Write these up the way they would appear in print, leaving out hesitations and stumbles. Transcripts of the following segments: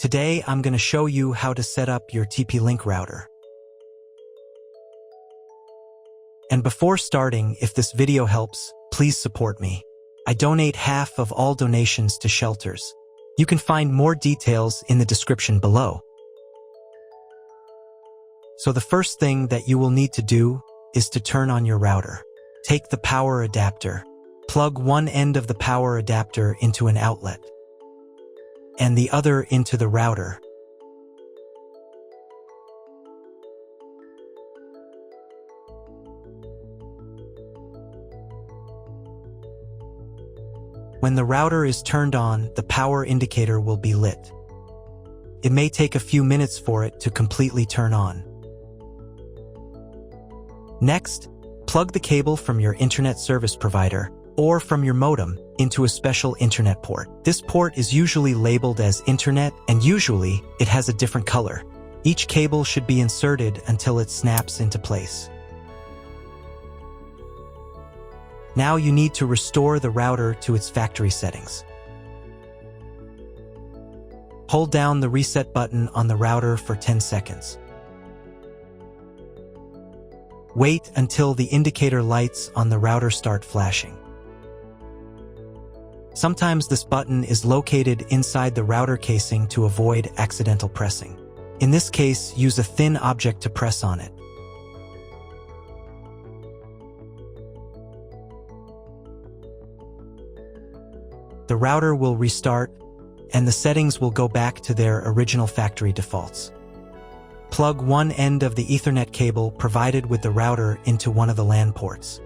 Today, I'm going to show you how to set up your TP-Link router. And before starting, if this video helps, please support me. I donate half of all donations to shelters. You can find more details in the description below. So the first thing that you will need to do is to turn on your router. Take the power adapter. Plug one end of the power adapter into an outlet and the other into the router. When the router is turned on, the power indicator will be lit. It may take a few minutes for it to completely turn on. Next, plug the cable from your internet service provider or from your modem into a special internet port. This port is usually labeled as internet, and usually it has a different color. Each cable should be inserted until it snaps into place. Now you need to restore the router to its factory settings. Hold down the reset button on the router for 10 seconds. Wait until the indicator lights on the router start flashing. Sometimes this button is located inside the router casing to avoid accidental pressing. In this case, use a thin object to press on it. The router will restart, and the settings will go back to their original factory defaults. Plug one end of the Ethernet cable provided with the router into one of the LAN ports.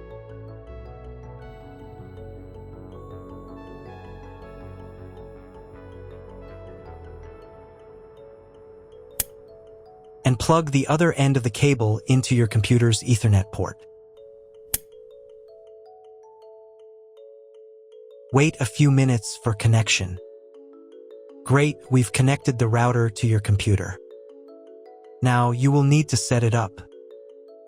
And plug the other end of the cable into your computer's Ethernet port. Wait a few minutes for connection. Great, we've connected the router to your computer. Now you will need to set it up.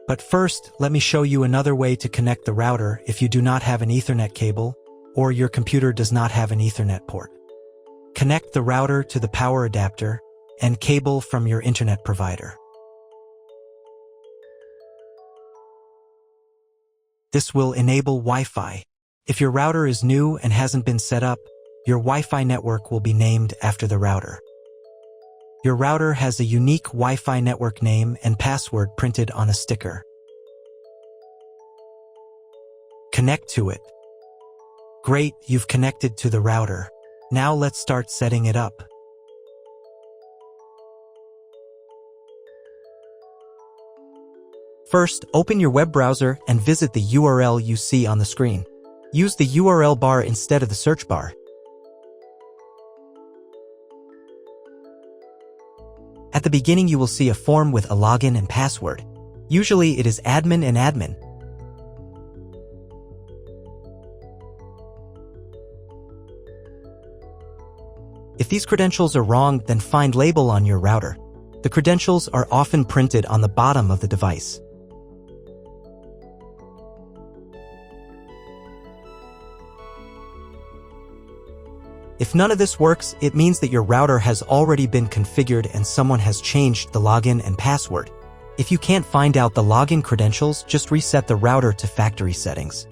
But first, let me show you another way to connect the router if you do not have an Ethernet cable or your computer does not have an Ethernet port. Connect the router to the power adapter and cable from your internet provider. This will enable Wi-Fi. If your router is new and hasn't been set up, your Wi-Fi network will be named after the router. Your router has a unique Wi-Fi network name and password printed on a sticker. Connect to it. Great, you've connected to the router. Now let's start setting it up. First, open your web browser and visit the URL you see on the screen. Use the URL bar instead of the search bar. At the beginning, you will see a form with a login and password. Usually, it is admin and admin. If these credentials are wrong, then find label on your router. The credentials are often printed on the bottom of the device. If none of this works, it means that your router has already been configured and someone has changed the login and password. If you can't find out the login credentials, just reset the router to factory settings.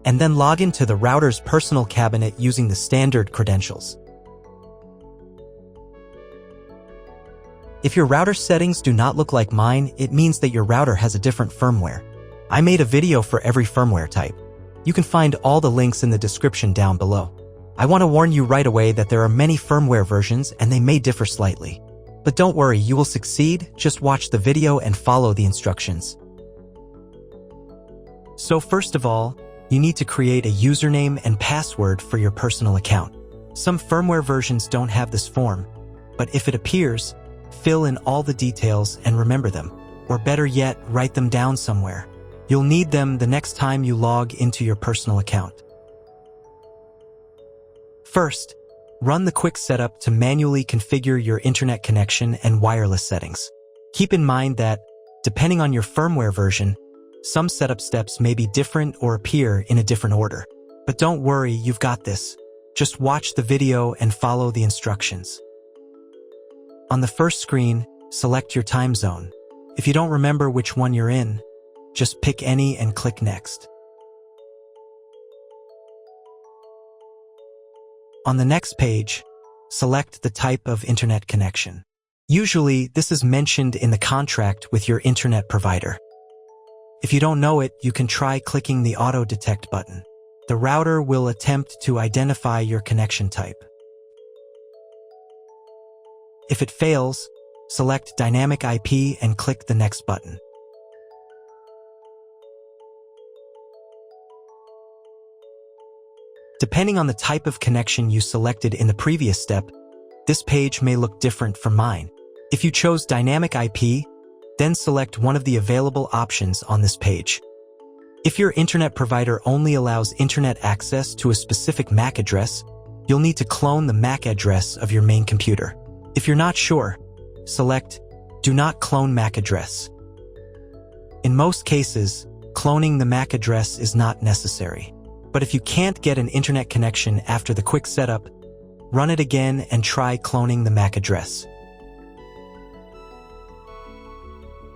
And then log into the router's personal cabinet using the standard credentials. If your router settings do not look like mine, it means that your router has a different firmware. I made a video for every firmware type. You can find all the links in the description down below. I want to warn you right away that there are many firmware versions and they may differ slightly. But don't worry, you will succeed. Just watch the video and follow the instructions. So first of all, you need to create a username and password for your personal account. Some firmware versions don't have this form, but if it appears, fill in all the details and remember them. Or better yet, write them down somewhere. You'll need them the next time you log into your personal account. First, run the quick setup to manually configure your internet connection and wireless settings. Keep in mind that, depending on your firmware version, some setup steps may be different or appear in a different order. But don't worry, you've got this. Just watch the video and follow the instructions. On the first screen, select your time zone. If you don't remember which one you're in, just pick any and click Next. On the next page, select the type of internet connection. Usually, this is mentioned in the contract with your internet provider. If you don't know it, you can try clicking the Auto Detect button. The router will attempt to identify your connection type. If it fails, select Dynamic IP and click the Next button. Depending on the type of connection you selected in the previous step, this page may look different from mine. If you chose Dynamic IP, then select one of the available options on this page. If your internet provider only allows internet access to a specific MAC address, you'll need to clone the MAC address of your main computer. If you're not sure, select Do Not Clone MAC Address. In most cases, cloning the MAC address is not necessary. But if you can't get an internet connection after the quick setup, run it again and try cloning the MAC address.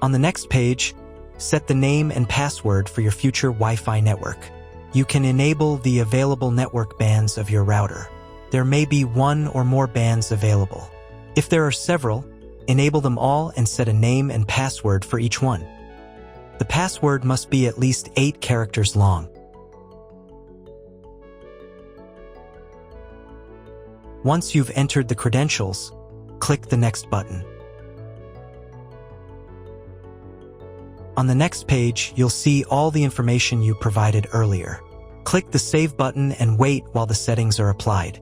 On the next page, set the name and password for your future Wi-Fi network. You can enable the available network bands of your router. There may be one or more bands available. If there are several, enable them all and set a name and password for each one. The password must be at least 8 characters long. Once you've entered the credentials, click the Next button. On the next page, you'll see all the information you provided earlier. Click the Save button and wait while the settings are applied.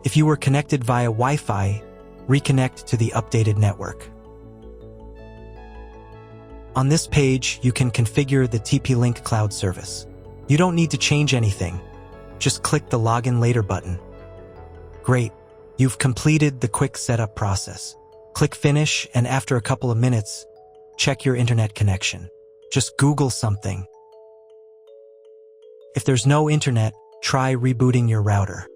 If you were connected via Wi-Fi, reconnect to the updated network. On this page, you can configure the TP-Link cloud service. You don't need to change anything. Just click the Login Later button. Great. You've completed the quick setup process. Click Finish, and after a couple of minutes, check your internet connection. Just Google something. If there's no internet, try rebooting your router.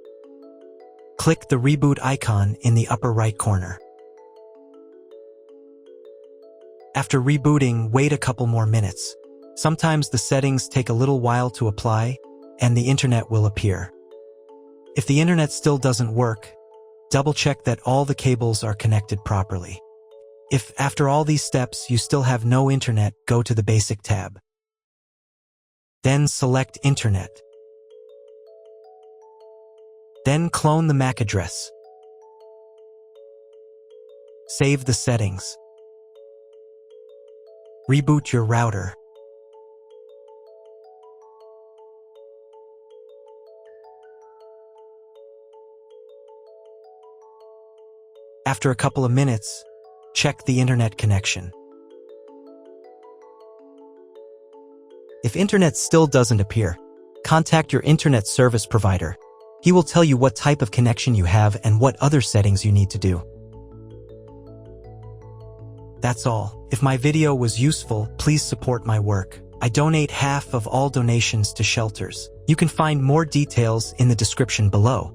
Click the reboot icon in the upper right corner. After rebooting, wait a couple more minutes. Sometimes the settings take a little while to apply, and the internet will appear. If the internet still doesn't work, double-check that all the cables are connected properly. If, after all these steps, you still have no internet, go to the Basic tab. Then select Internet. Then clone the MAC address. Save the settings. Reboot your router. After a couple of minutes, check the internet connection. If internet still doesn't appear, contact your internet service provider. He will tell you what type of connection you have and what other settings you need to do. That's all. If my video was useful, please support my work. I donate half of all donations to shelters. You can find more details in the description below.